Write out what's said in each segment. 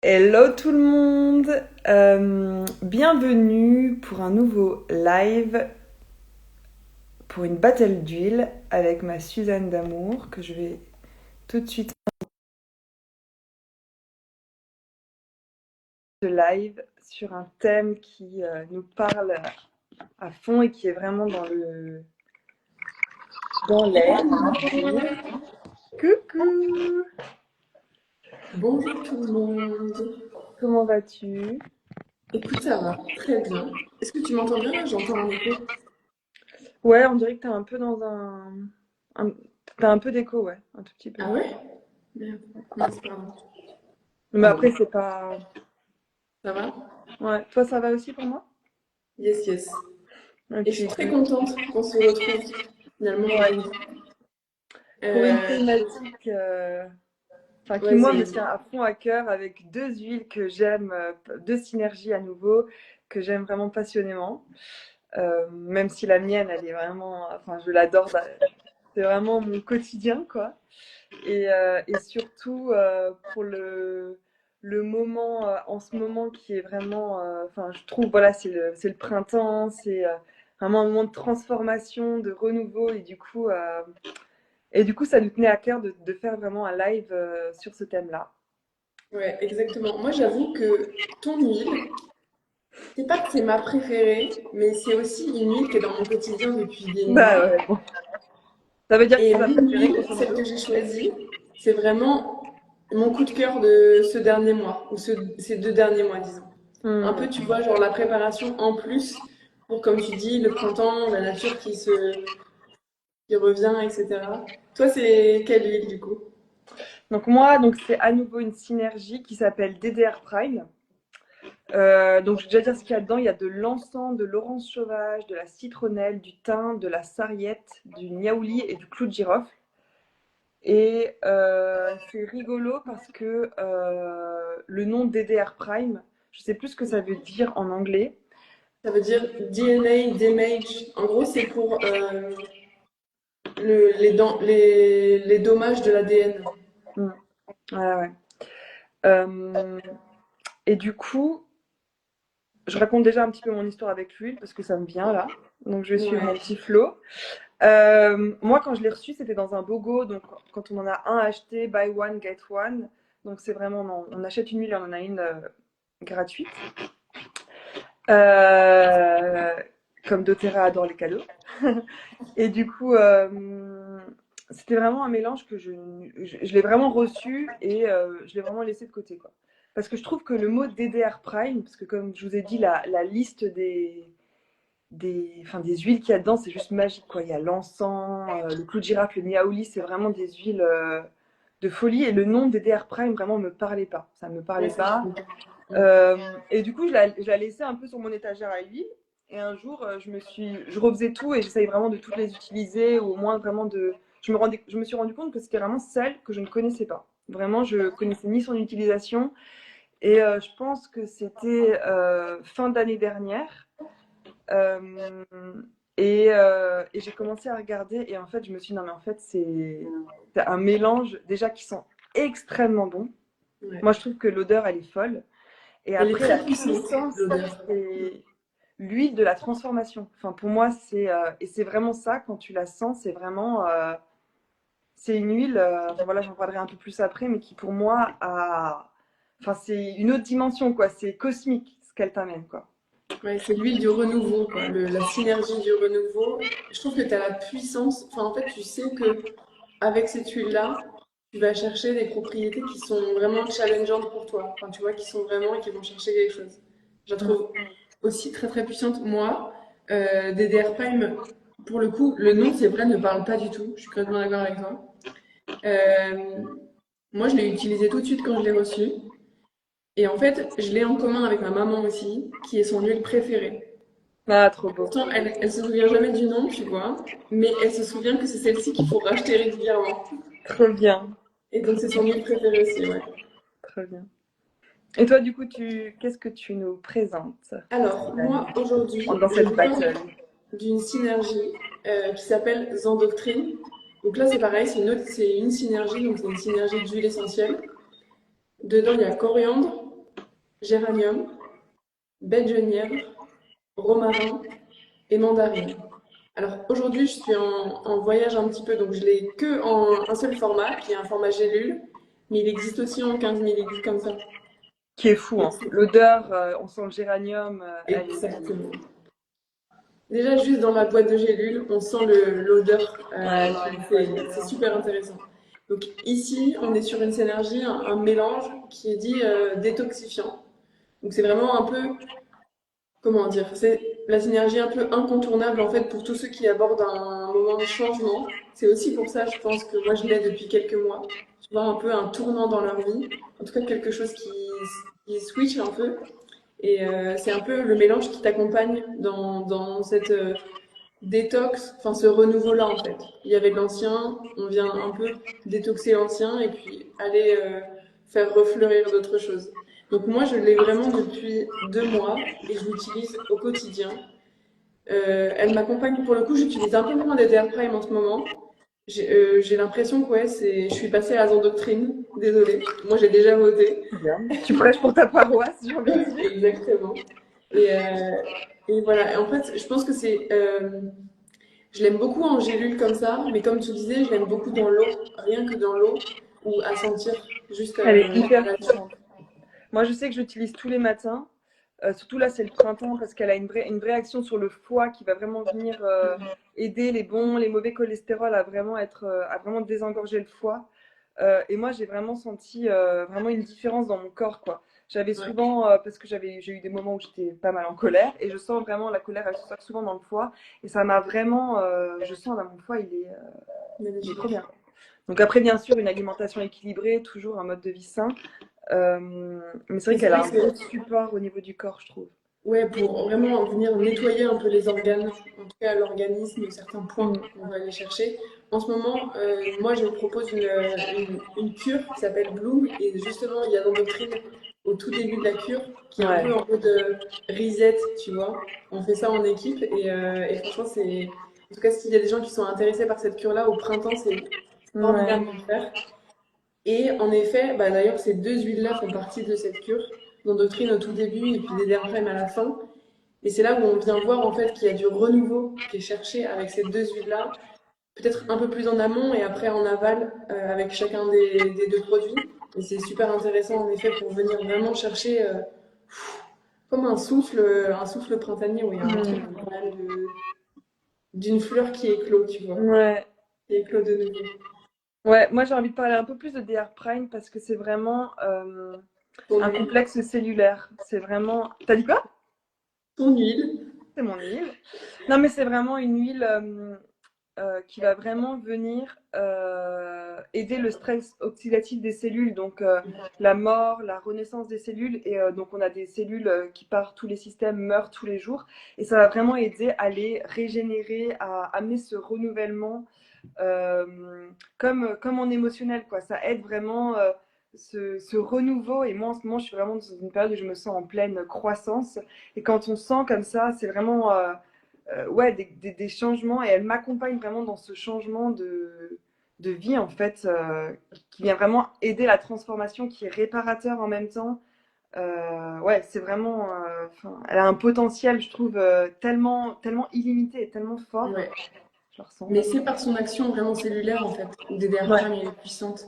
Hello tout le monde. Bienvenue pour un nouveau live pour une battle d'huile avec ma Suzanne d'amour que je vais tout de suite de live sur un thème qui nous parle à fond et qui est vraiment dans l'air. Coucou. Bonjour tout le monde. Comment vas-tu? Écoute, ça va très bien. Est-ce que tu m'entends bien là? J'entends un écho. Ouais, on dirait que t'es un peu un- t'as un peu d'écho, ouais, un tout petit peu. Ah ouais? Merde. Mince, pardon. Mais Ah bon, après c'est pas. ça va? Ouais, toi ça va aussi pour moi? Yes, yes. Et je Ok, suis très good. contente qu'on se retrouve finalement Ouais. aujourd'hui. Pour une Je- thématique enfin, qui, moi, me Vas-y. tient à fond à cœur avec deux huiles que j'aime, deux synergies à nouveau, que j'aime vraiment passionnément. Même si la mienne, elle est vraiment, enfin, je l'adore, c'est vraiment mon quotidien, quoi. Et surtout pour le moment, en ce moment qui est vraiment, enfin, je trouve, voilà, c'est le printemps, c'est vraiment un moment de transformation, de renouveau, et du coup, ça nous tenait à cœur de faire vraiment un live sur ce thème-là. Ouais, exactement. Moi, j'avoue que ton huile, c'est pas que c'est ma préférée, mais c'est aussi une huile qui est dans mon quotidien depuis des Bah mois. ouais, bon. Ça veut dire que Et c'est ta mon préférée, huile, grosso celle modo. que j'ai choisie, c'est vraiment mon coup de cœur de ce dernier mois, ou ces 2 derniers mois, disons. Un peu, Hmm. tu vois, genre la préparation en plus pour, comme tu dis, le printemps, la nature qui revient, etc. Toi, c'est quelle huile du coup? Donc moi, donc c'est à nouveau une synergie qui s'appelle DDR Prime. Donc je vais déjà dire ce qu'il y a dedans. Il y a de l'encens, de l'orange sauvage, de la citronnelle, du thym, de la sarriette, du niaouli et du clou de girofle. Et c'est rigolo parce que le nom DDR Prime, je sais plus ce que ça veut dire en anglais. Ça veut dire DNA damage. En gros, c'est pour les dommages de l'ADN. Hmm. Ouais, ouais. Euh, et du coup, je raconte déjà un petit peu mon histoire avec l'huile parce que ça me vient là. Donc je vais suivre mon Ouais. petit flow. Moi, quand je l'ai reçu, c'était dans un BOGO. Donc quand on en a un acheté, buy one, get one. Donc c'est vraiment, on achète une huile et on en a une gratuite. Euh, Comme doTERRA adore les cadeaux. Et du coup, c'était vraiment un mélange que je l'ai vraiment reçu et je l'ai vraiment laissé de côté, quoi. Parce que je trouve que le mot DDR Prime, parce que comme je vous ai dit, la liste enfin, des huiles qu'il y a dedans, c'est juste magique, quoi. Il y a l'encens, le clou de girofle, le niaouli, c'est vraiment des huiles de folie. Et le nom DDR Prime, vraiment, me parlait pas. Ça me Ouais, parlait ça, je pas. comprends. Et du coup, je la laissais un peu sur mon étagère à huile. Et un jour, je refaisais tout et j'essayais vraiment de toutes les utiliser, ou au moins vraiment de. Je me suis rendu compte que c'était vraiment celle que je ne connaissais pas. Vraiment, je connaissais ni son utilisation. Et je pense que c'était fin d'année dernière. Euh, et j'ai commencé à regarder. Et en fait, je me suis dit, non, mais en fait, c'est un mélange déjà qui sent extrêmement bon. Ouais. Moi, je trouve que l'odeur, elle est folle. Et Elle est après, la très puissante, puissance, l'odeur. c'est l'huile de la transformation. Enfin, pour moi, et c'est vraiment ça, quand tu la sens, c'est vraiment. C'est une huile, enfin, voilà, j'en parlerai un peu plus après, mais qui pour moi a. Enfin, c'est une autre dimension, quoi. C'est cosmique ce qu'elle t'amène, quoi. Ouais, c'est l'huile du renouveau, quoi, la synergie du renouveau. Je trouve que tu as la puissance, enfin en fait tu sais que avec cette huile-là, tu vas chercher des propriétés qui sont vraiment challengeantes pour toi. Enfin tu vois, qui sont vraiment et qui vont chercher quelque chose. Je la Mm. trouve aussi très très puissante. Moi, DDR Prime, pour le coup, le nom c'est vrai ne parle pas du tout. Je suis complètement d'accord avec toi. Euh, Moi je l'ai utilisé tout de suite quand je l'ai reçu. Et en fait, je l'ai en commun avec ma maman aussi, qui est son huile préférée. Ah, trop beau. Pourtant, elle se souvient jamais du nom, tu vois, mais elle se souvient que c'est celle-ci qu'il faut racheter régulièrement. Trop bien. Et donc, c'est son huile préférée aussi, ouais. Très bien. Et toi, du coup, qu'est-ce que tu nous présentes Alors, moi, aujourd'hui, dans je cette vous parle battle? d'une synergie qui s'appelle Zendoctrine. Donc là, c'est pareil, c'est une synergie, donc c'est une synergie d'huile essentielle. Dedans, il y a coriandre, géranium, baie de genièvre, romarin et mandarine. Alors aujourd'hui, je suis en voyage un petit peu, donc je l'ai que en un seul format, qui est un format gélule, mais il existe aussi en 15 millilitres comme ça. Qui est fou, Et hein. L'odeur, on sent le géranium, elle est. exactement. Déjà, juste dans ma boîte de gélules, on sent l'odeur. Ouais, Voilà, je l'ai c'est super intéressant. Donc ici, on est sur une synergie, un mélange qui est dit détoxifiant. Donc c'est vraiment un peu, comment dire, c'est la synergie un peu incontournable en fait pour tous ceux qui abordent un moment de changement. C'est aussi pour ça, je pense que moi je l'ai depuis quelques mois. Tu vois, un peu un tournant dans leur vie. En tout cas, quelque chose qui switch un peu. Et c'est un peu le mélange qui t'accompagne dans cette détox, enfin ce renouveau-là en fait. Il y avait de l'ancien, on vient un peu détoxer l'ancien et puis aller faire refleurir d'autres choses. Donc moi je l'ai vraiment depuis 2 mois et je l'utilise au quotidien. Elle m'accompagne pour le coup, j'utilise un peu moins des DR Prime en ce moment. J'ai l'impression que ouais, je suis passée à la Zendoctrine, désolée. Moi j'ai déjà voté. bien. Tu prêches pour ta paroisse, j'ai envie de dire. Exactement. Et, euh, et voilà, et en fait je pense que je l'aime beaucoup en gélule comme ça, mais comme tu disais, je l'aime beaucoup dans l'eau, rien que dans l'eau, ou à sentir juste Elle est hyper la nature. puissante. Moi, je sais que j'utilise tous les matins. Surtout là, c'est le printemps parce qu'elle a une vraie action sur le foie qui va vraiment venir aider les bons, les mauvais cholestérols à vraiment à vraiment désengorger le foie. Et moi, j'ai vraiment senti vraiment une différence dans mon corps, quoi. J'avais Ouais, souvent, parce que j'ai eu des moments où j'étais pas mal en colère, et je sens vraiment la colère, elle se sort souvent dans le foie, et ça m'a vraiment, je sens là mon foie, il est trop magnifique. bien. Donc après, bien sûr, une alimentation équilibrée, toujours un mode de vie sain. Mais c'est vrai Mais c'est qu'elle vrai a que un gros support au niveau du corps, je trouve. ouais, pour vraiment venir nettoyer un peu les organes, en tout cas l'organisme, certains points Mm. qu'on va aller chercher. En ce moment, moi, je propose une cure qui s'appelle Bloom, et justement, il y a dans Doctrine, au tout début de la cure, qui est un peu Ouais. en mode reset, tu vois. On fait ça en équipe, et franchement, en tout cas, s'il y a des gens qui sont intéressés par cette cure-là, au printemps, c'est Ouais. formidable de le faire. Et en effet, bah, d'ailleurs, ces deux huiles-là font partie de cette cure, dans Doctrine au tout début, et puis des Prime à la fin. Et c'est là où on vient voir en fait qu'il y a du renouveau qui est cherché avec ces deux huiles-là, peut-être un peu plus en amont et après en aval avec chacun des deux produits. Et c'est super intéressant en effet pour venir vraiment chercher comme un souffle printanier où il y a un truc Mm. quand même d'une fleur qui éclot, tu vois, Ouais. qui éclot de nouveau. Ouais, moi j'ai envie de parler un peu plus de DR Prime parce que c'est vraiment Ton un huile, complexe cellulaire. C'est vraiment. T'as dit quoi? ton huile, C'est mon huile. Non, mais c'est vraiment une huile qui va vraiment venir aider le stress oxydatif des cellules, donc la mort, la renaissance des cellules. Et donc on a des cellules qui par tous les systèmes meurent tous les jours. Et ça va vraiment aider à les régénérer, à amener ce renouvellement comme en émotionnel, quoi. Ça aide vraiment ce renouveau. Et moi, en ce moment, je suis vraiment dans une période où je me sens en pleine croissance. Et quand on sent comme ça, c'est vraiment ouais, des changements. Et elle m'accompagne vraiment dans ce changement de vie, en fait, qui vient vraiment aider la transformation, qui est réparateur en même temps. Ouais, c'est vraiment. Elle a un potentiel, je trouve, tellement illimité et tellement fort. ouais. Je le ressens. Mais c'est par son action vraiment cellulaire en fait, où DDR Ouais. Prime elle est puissante.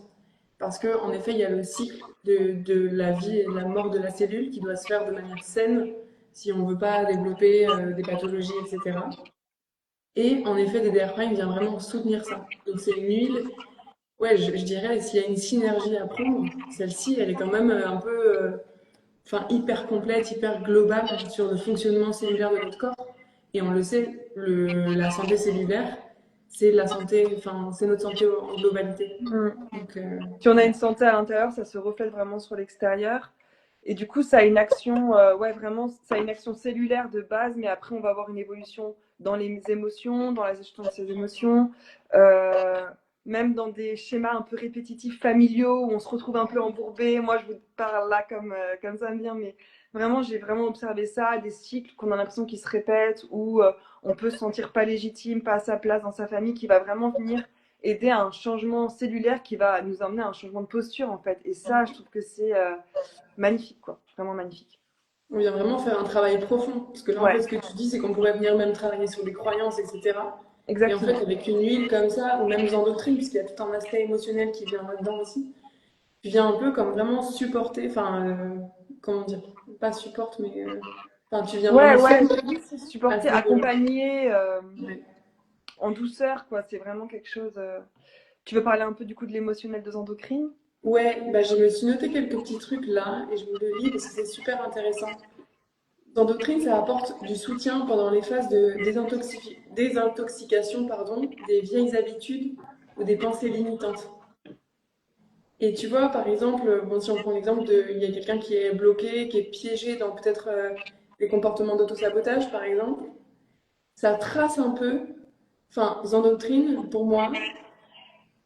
Parce que en effet, il y a le cycle de la vie et de la mort de la cellule qui doit se faire de manière saine si on ne veut pas développer des pathologies, etc. Et en effet, DDR Prime vient vraiment soutenir ça. Donc c'est une huile, ouais, je dirais, s'il y a une synergie à prendre, celle-ci, elle est quand même un peu, enfin, hyper complète, hyper globale sur le fonctionnement cellulaire de notre corps. Et on le sait, la santé cellulaire, c'est la santé, enfin, c'est notre santé en globalité. Mm. Donc, Si on a ouais. une santé à l'intérieur, ça se reflète vraiment sur l'extérieur. Et du coup, ça a une action, ouais, vraiment, ça a une action cellulaire de base, mais après, on va avoir une évolution dans les émotions, dans la gestion de ces émotions, euh, même dans des schémas un peu répétitifs familiaux où on se retrouve un peu embourbé. Moi, je vous parle là comme ça me vient, mais vraiment, j'ai vraiment observé ça, des cycles qu'on a l'impression qu'ils se répètent, où on peut se sentir pas légitime, pas à sa place dans sa famille, qui va vraiment venir aider à un changement cellulaire qui va nous amener à un changement de posture en fait. Et ça, je trouve que c'est magnifique quoi. vraiment magnifique. On vient vraiment faire un travail profond. Parce que là, en Ouais, fait, ce que tu dis, c'est qu'on pourrait venir même travailler sur des croyances, etc. Et en fait, exactement. avec une huile comme ça, ou même en doctrine, puisqu'il y a tout un aspect émotionnel qui vient là-dedans aussi, tu viens un peu comme vraiment supporter, enfin, comment dire, pas supporte, mais enfin, tu viens Ouais, vraiment ouais, soutenir oui, c'est à supporter, ce niveau-là. accompagner Ouais. en douceur, quoi. C'est vraiment quelque chose. Tu veux parler un peu du coup de l'émotionnel de endocrine? Ouais, bah, je me suis noté quelques petits trucs là, et je vous le lis parce que c'est super intéressant. Dans Doctrine, ça apporte du soutien pendant les phases de désintoxication, pardon, des vieilles habitudes ou des pensées limitantes. Et tu vois, par exemple, bon, si on prend l'exemple de, il y a quelqu'un qui est bloqué, qui est piégé dans peut-être des comportements d'autosabotage, par exemple, ça trace un peu, enfin, Zendoctrine, pour moi,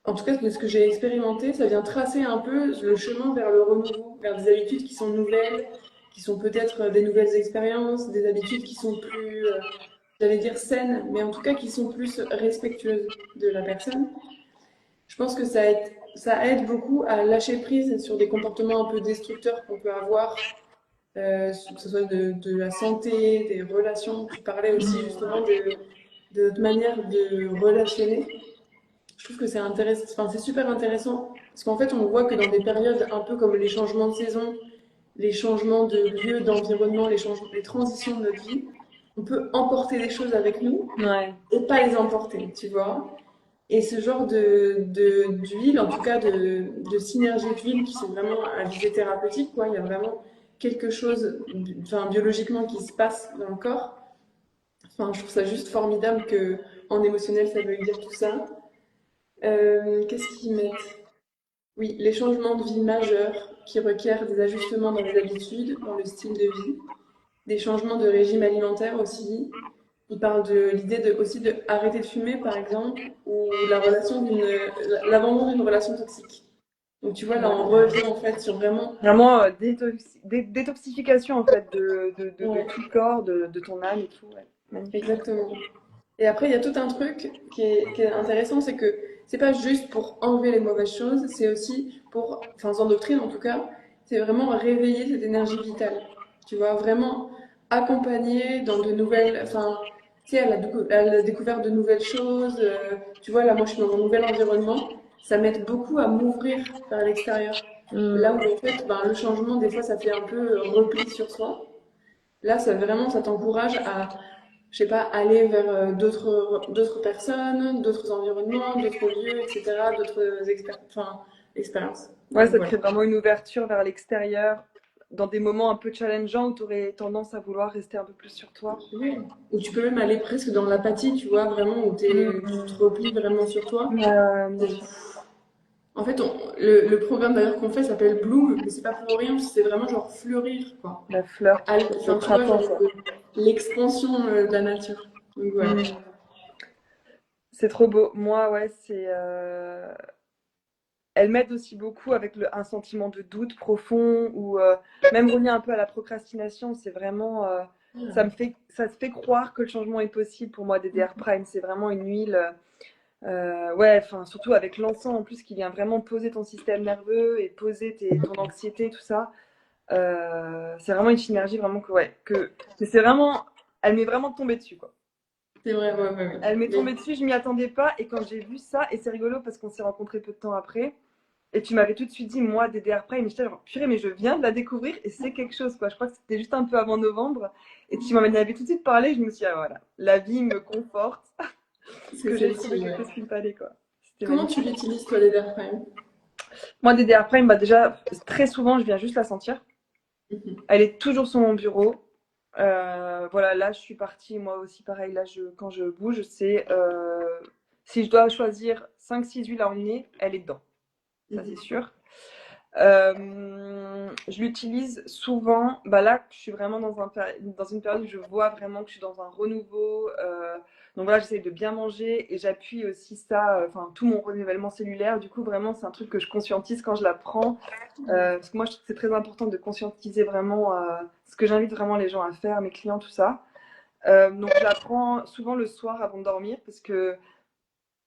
en tout cas de ce que j'ai expérimenté, ça vient tracer un peu le chemin vers le renouveau, vers des habitudes qui sont nouvelles, qui sont peut-être des nouvelles expériences, des habitudes qui sont plus, j'allais dire saines, mais en tout cas qui sont plus respectueuses de la personne. Je pense que ça aide beaucoup à lâcher prise sur des comportements un peu destructeurs qu'on peut avoir, que ce soit de la santé, des relations. Tu parlais aussi justement de notre manière de relationner. Je trouve que c'est intéressant, enfin, c'est super intéressant parce qu'en fait, on voit que dans des périodes un peu comme les changements de saison, les changements de lieu, d'environnement, les transitions de notre vie, on peut emporter des choses avec nous Ouais. et pas les emporter, tu vois. Et ce genre d'huile, en tout cas de synergie d'huile qui sont vraiment à visée thérapeutique, quoi. Il y a vraiment quelque chose, enfin, biologiquement qui se passe dans le corps. Enfin, je trouve ça juste formidable que en émotionnel, ça veuille dire tout ça. Qu'est-ce qu'ils mettent? Oui, les changements de vie majeurs qui requièrent des ajustements dans les habitudes, dans le style de vie, des changements de régime alimentaire aussi. Il parle de l'idée aussi de arrêter de fumer, par exemple, ou l'abandon d'une relation toxique. Donc tu vois, là, on Ouais. revient en fait sur vraiment, Vraiment détoxification en fait de ouais, tout le corps, de ton âme et tout. Ouais. Magnifique. exactement. Et après, il y a tout un truc qui est intéressant, c'est que c'est pas juste pour enlever les mauvaises choses, c'est aussi pour, enfin, en doctrine en tout cas, c'est vraiment réveiller cette énergie vitale. Tu vois, vraiment accompagner dans de nouvelles, enfin, tu sais, à la découverte de nouvelles choses. Tu vois, là, moi, je suis dans un nouvel environnement, ça m'aide beaucoup à m'ouvrir vers l'extérieur. Là où, Hmm. en fait, ben, le changement, des fois, ça fait un peu repli sur soi. Là, ça vraiment, ça t'encourage à je sais pas, aller vers d'autres personnes, d'autres environnements, d'autres lieux, etc., enfin, expériences. Ouais, Donc ça te voilà. crée vraiment une ouverture vers l'extérieur, dans des moments un peu challengeants où tu aurais tendance à vouloir rester un peu plus sur toi. Oui. Ou tu peux même aller presque dans l'apathie, tu vois, vraiment, où tu te Hmm. replies vraiment sur toi. Euh, Et, en fait, le programme d'ailleurs qu'on fait s'appelle Bloom, mais c'est pas pour rien, c'est vraiment genre fleurir, quoi. la fleur, le Enfin, tu vois, printemps, genre quoi. l'expansion de la nature. Donc voilà. Hmm. C'est trop beau. Moi, ouais, elle m'aide aussi beaucoup avec un sentiment de doute profond ou même relié un peu à la procrastination. C'est vraiment, ça se fait croire que le changement est possible pour moi. DDR Prime, c'est vraiment une huile, ouais, enfin surtout avec l'encens en plus qui vient vraiment poser ton système nerveux et poser ton anxiété, tout ça. C'est vraiment une synergie vraiment que c'est vraiment, elle m'est vraiment tombée dessus quoi. C'est vrai, ouais, ouais, ouais. Elle m'est Mais tombée dessus, je m'y attendais pas et quand j'ai vu ça, et c'est rigolo parce qu'on s'est rencontrés peu de temps après. Et tu m'avais tout de suite dit, moi, DDR Prime, et j'étais genre, purée, mais je viens de la découvrir et c'est quelque chose, quoi. Je crois que c'était juste un peu avant novembre. Et tu m'en avais tout de suite parlé, je me suis dit, ah voilà, la vie me conforte c'est que j'ai trouvé celle-ci, quelque ouais. chose qu'il me fallait, quoi. C'était Comment tu magnifique. l'utilises, toi, les Dark Prime? Moi, DDR Prime, bah déjà, très souvent, je viens juste la sentir. Mhm. Elle est toujours sur mon bureau. Voilà, là, je suis partie, moi aussi, pareil, là, quand je bouge, si je dois choisir 5 6 huiles à emmener, elle est dedans, ça c'est Mhm. sûr. Je l'utilise souvent. Bah là, je suis vraiment dans une période où je vois vraiment que je suis dans un renouveau. Donc voilà, j'essaie de bien manger et j'appuie aussi ça, enfin tout mon renouvellement cellulaire. Du coup, vraiment, c'est un truc que je conscientise quand je la prends. Parce que moi, je trouve que c'est très important de conscientiser vraiment ce que j'invite vraiment les gens à faire, mes clients, tout ça. Donc je la prends souvent le soir avant de dormir parce que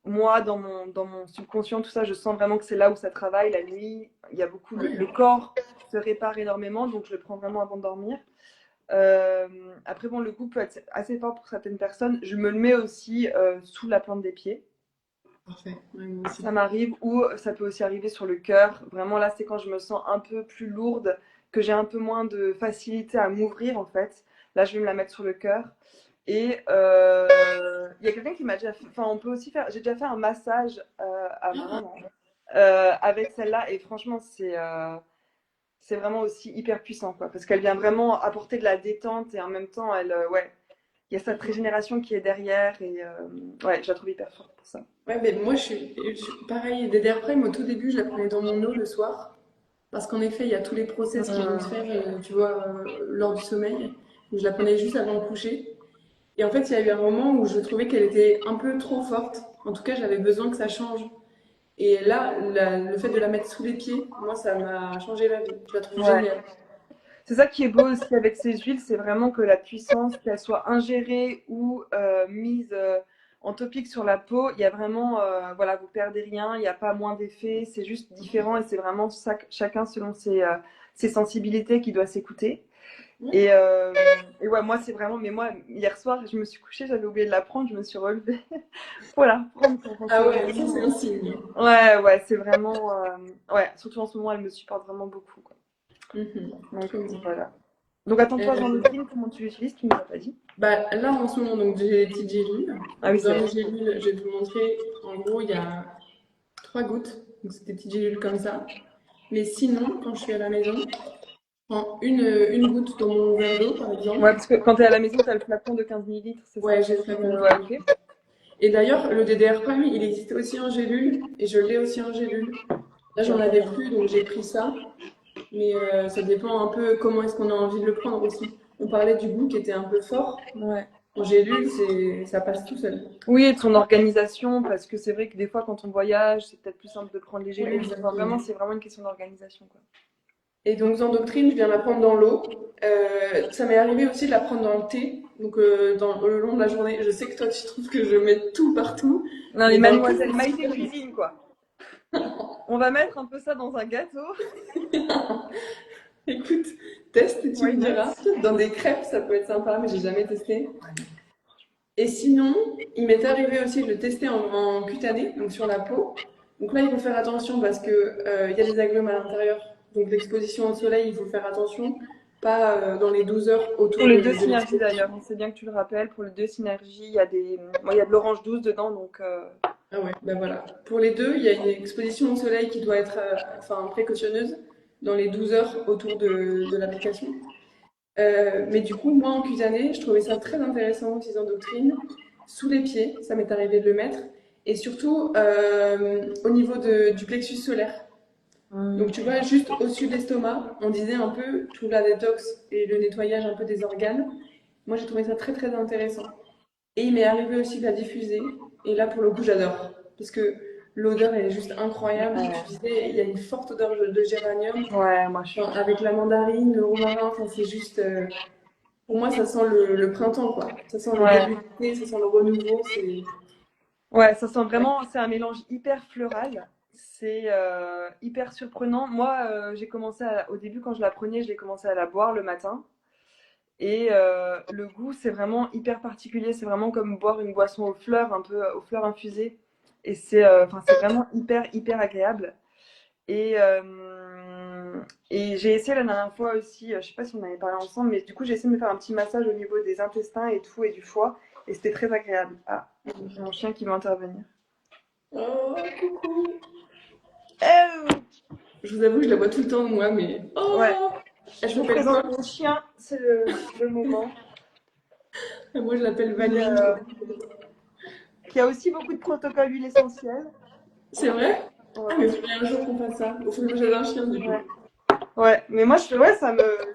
moi, dans mon subconscient, tout ça, je sens vraiment que c'est là où ça travaille. La nuit, il y a beaucoup, le Ouais, corps se répare énormément, donc je le prends vraiment avant de dormir. Après, bon, le goût peut être assez fort pour certaines personnes. Je me le mets aussi sous la plante des pieds. parfait. Ouais, moi aussi. Ça m'arrive, ou ça peut aussi arriver sur le cœur. Vraiment, là, c'est quand je me sens un peu plus lourde, que j'ai un peu moins de facilité à m'ouvrir, en fait. Là, je vais me la mettre sur le cœur. Et il y a quelqu'un qui m'a déjà fait, enfin, on peut aussi faire, j'ai déjà fait un massage à ma maman avec celle-là, et franchement, c'est vraiment aussi hyper puissant, quoi, parce qu'elle vient vraiment apporter de la détente, et en même temps, ouais, il y a cette régénération qui est derrière, et ouais, je la trouve hyper forte pour ça. Ouais, mais moi, je suis pareil. DDR Prime, au tout début, je la prenais dans mon eau le soir. Parce qu'en effet, il y a tous les process qui vont se faire, tu vois, lors du sommeil. Donc, je la prenais juste avant le coucher. Et en fait, il y a eu un moment où je trouvais qu'elle était un peu trop forte. En tout cas, j'avais besoin que ça change. Et là, le fait de la mettre sous les pieds, moi, ça m'a changé la vie. Je la trouve Ouais. géniale. C'est ça qui est beau aussi avec ces huiles, c'est vraiment que la puissance, qu'elle soit ingérée ou mise en topique sur la peau, il y a vraiment, voilà, vous perdez rien, il n'y a pas moins d'effet, c'est juste différent et c'est vraiment chacun selon ses sensibilités qui doit s'écouter. Ouais. Et, ouais, moi c'est vraiment, mais moi hier soir je me suis couchée, j'avais oublié de la prendre, je me suis relevée pour la reprendre pour Ah c'est ouais, ça, c'est vraiment, un signe. ouais, ouais, c'est vraiment, ouais, surtout en ce moment elle me supporte vraiment beaucoup, quoi. Mhm. Donc Trop bien. voilà. Donc attends, toi, Euh, Jean-Luc, comment tu l'utilises? Tu ne m'as pas dit. Bah, là, en ce moment, donc, j'ai les petites gélules. Ah oui, Donc, c'est dans vrai. les gélules, je vais te montrer. En gros, il y a 3 gouttes. Donc, c'est des petites gélules comme ça. Mais sinon, quand je suis à la maison, je prends une goutte dans mon verre d'eau, par Ouais, exemple. parce que quand tu es à la maison, tu as le flacon de 15 millilitres, c'est ça? Ouais, j'ai le flacon de Ouais, 15. ok. Et d'ailleurs, le DDR Prime, il existe aussi en gélule. Et je l'ai aussi en gélule. Là, j'en avais plus, donc j'ai pris ça. Mais ça dépend un peu comment est-ce qu'on a envie de le prendre aussi. On parlait du goût qui était un peu fort. Ouais. En gélule, ça passe tout seul. Oui, et de son organisation, parce que c'est vrai que des fois, quand on voyage, c'est peut-être plus simple de prendre les Ouais, gélules. Enfin, vraiment, exactement. c'est vraiment une question d'organisation, quoi. Et donc, Zendoctrine, je viens la prendre dans l'eau. Ça m'est arrivé aussi de la prendre dans le thé, donc le long de la journée. Je sais que toi, tu trouves que je mets tout partout, Non, les mais dans le thé, mademoiselles c'est Maïté super bien. cuisine, quoi. On va mettre un peu ça dans un gâteau. Écoute, teste et tu Why me not? diras. Dans des crêpes, ça peut être sympa, mais j'ai jamais testé. Et sinon, il m'est arrivé aussi de le tester en cutané, donc sur la peau. Donc là, il faut faire attention parce que il y a des agrumes à l'intérieur. Donc l'exposition au soleil, il faut faire attention. Pas dans les 12 heures Pour autour les deux de synergies, l'exposition. d'ailleurs, c'est bien que tu le rappelles. Pour les deux synergies, il y a moi, il y a de l'orange douce dedans, donc Ah ouais, ben voilà. Pour les deux, il y a une exposition au soleil qui doit être enfin, précautionneuse dans les 12 heures autour de l'application. Mais du coup, moi en cutané, je trouvais ça très intéressant aussi en doctrine. Sous les pieds, ça m'est arrivé de le mettre. Et surtout au niveau du plexus solaire. Donc tu vois, juste au-dessus de l'estomac, on disait un peu tout la détox et le nettoyage un peu des organes. Moi j'ai trouvé ça très très intéressant. Et il m'est arrivé aussi de la diffuser. Et là, pour le coup, j'adore. Parce que l'odeur, elle est juste incroyable. Tu ouais, disais, il y a une forte odeur de géranium. ouais, moi je Enfin, suis. avec la mandarine, le romarin, enfin, c'est juste. Pour moi, ça sent le printemps, quoi. Ça sent le Ouais, début d'été, ça sent le renouveau. C'est. ouais, ça sent Ouais. vraiment, c'est un mélange hyper floral. C'est hyper surprenant. Moi, j'ai commencé au début, quand je la prenais, j'ai commencé à la boire le matin. Et le goût, c'est vraiment hyper particulier. C'est vraiment comme boire une boisson aux fleurs, un peu aux fleurs infusées. Et enfin, c'est vraiment hyper agréable. Et, j'ai essayé la dernière fois aussi, je sais pas si on avait parlé ensemble, mais du coup, j'ai essayé de me faire un petit massage au niveau des intestins et tout, et du foie. Et c'était très agréable. Ah, j'ai mon chien qui veut intervenir. Oh, coucou! Oh Je vous avoue, je la vois tout le temps, moi, mais. ouais, Oh! Elle je vous s'appelle quoi? présente mon chien, c'est le moment. Moi, je l'appelle Qui, Vanille. qui a aussi beaucoup de protocoles huiles essentielles. C'est vrai? Ah, mais Ouais, il faudrait un jour qu'on fasse ça. Au fond, moi, j'avais un chien, du coup. ouais. Ouais, mais moi, ouais,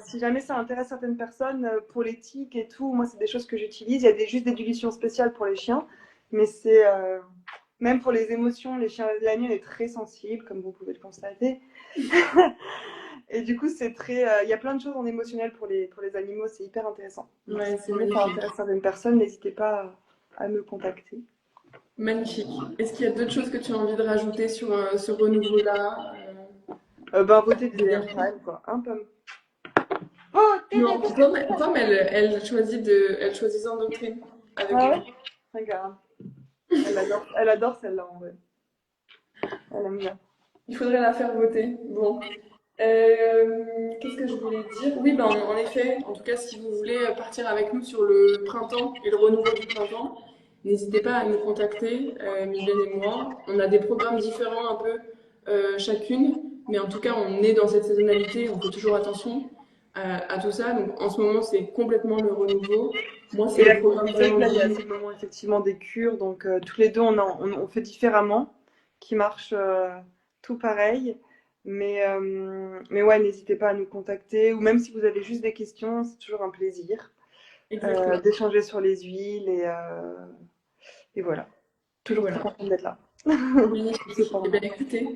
si jamais ça intéresse certaines personnes, pour l'éthique et tout, moi, c'est des choses que j'utilise. Il y a juste des dilutions spéciales pour les chiens, mais c'est même pour les émotions, les chiens, la mienne est très sensible, comme vous pouvez le constater. Et du coup, il y a plein de choses en émotionnel pour les animaux, c'est hyper intéressant. Donc, Ouais, si c'est jamais ça magnifique. intéresse certaines personnes, n'hésitez pas à me contacter. Magnifique. Est-ce qu'il y a d'autres choses que tu as envie de rajouter sur ce renouveau-là? Ben, voter Des des derniers. Prime, quoi. Hein, Pomme? Voter Non, des Pomme, elle choisit sans doctrine avec Ah moi. ouais? Regarde. Elle adore celle-là, en vrai. Elle aime bien. Il faudrait la faire voter. Bon. Qu'est-ce que je voulais dire? Oui, ben, en effet, en tout cas, si vous voulez partir avec nous sur le printemps et le renouveau du printemps, n'hésitez pas à nous contacter, Mylène et moi. On a des programmes différents un peu chacune, mais en tout cas, on est dans cette saisonnalité, on fait toujours attention à tout ça. Donc, en ce moment, c'est complètement le renouveau. Moi, c'est Et le là, programme c'est vrai que vraiment là, du... c'est le moment effectivement des cures, donc tous les deux, on fait différemment, qui marche tout pareil. Mais ouais, n'hésitez pas à nous contacter, ou même si vous avez juste des questions, c'est toujours un plaisir Exactement. d'échanger sur les huiles et voilà. Et Toujours très voilà. contente d'être là. C'est Magnifique. pour Eh bien, moi. écoutez,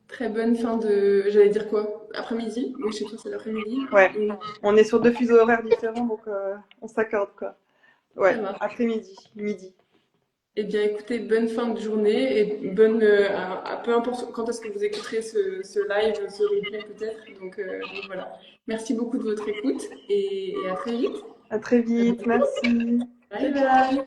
très bonne fin de... J'allais dire quoi? Après-midi? Oui, chez toi, c'est l'après-midi. Ouais, Oui, on est sur deux fuseaux horaires différents, donc on s'accorde quoi. ça Ouais, marche. après-midi, midi. Eh bien, écoutez, bonne fin de journée et bonne... peu importe quand est-ce que vous écouterez ce live, ce replay peut-être. Donc voilà. Merci beaucoup de votre écoute et à très vite. À très vite, merci. Bye Ciao, ciao. bye!